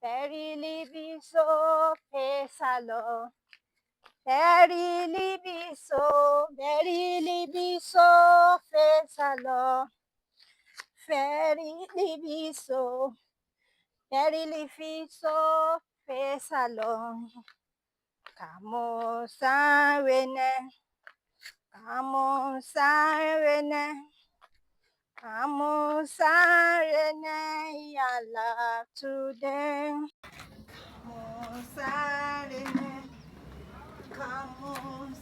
Bery libi so fesalo. Bery libi so fesalo. Bery libi so fesalo. Kamu sarene, kamu sarene, kamu sarene. I love today. Kamu sarene, kamu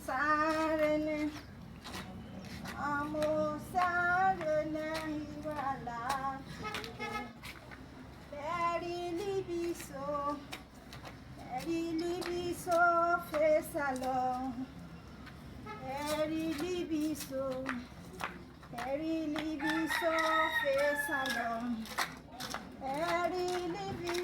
sarene, kamu sarene. I love today. Bery libi so fesalo. Bery libi so fesalo. Bery libi so fesalo. Bery libi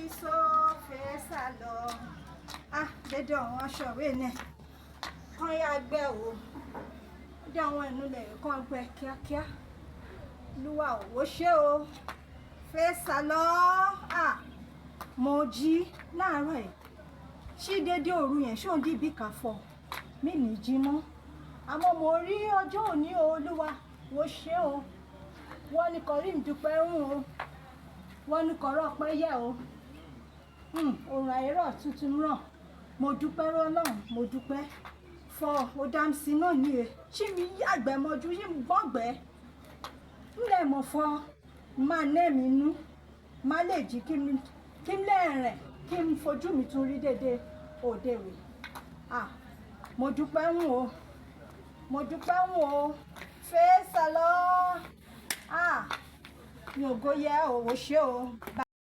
so fesalo. Ah, dédé àwọn aṣọ rẹ̀ ní kan yá gbẹ́ o. Dédé àwọn ìnulẹ̀ kan gbẹ́ kíákíá. Olúwa ò ṣe o. Fesalo. Ah, mo jí láàárọ̀ ẹ̀. Ṣí dédé òru yẹn ṣó ń dìbí kà fọ́. Mi ní jí mọ́. Àmọ́ mo rí ọjọ́ òní o, Olúwa ò ṣe o. Wọ́n ní kọrí ìdúpẹ́ rún o. Wọ́n ní kọ̀rọ̀ ọpẹ́ yẹ o. Òrùn àìrọ̀ tuntun ràn. Mo dúpẹ́ Ọlọ́run, mo dúpẹ́. Fọ òdàmsí náà ní e. Ṣí mi yàgbẹ́ mọ́jú yí mi gbọ́ngbẹ́. Ńlẹ̀ mọ̀ fọ́ máa nẹ́ mi nú. Má lè jí kí n lẹ́rìn kí n fojú mi tún rí dédé òde rè. Ah, mo dúpẹ́ ń o. Mo dúpẹ́ ń o. Fesalo. Ah, mi ò gòyẹ o, ò ṣe o.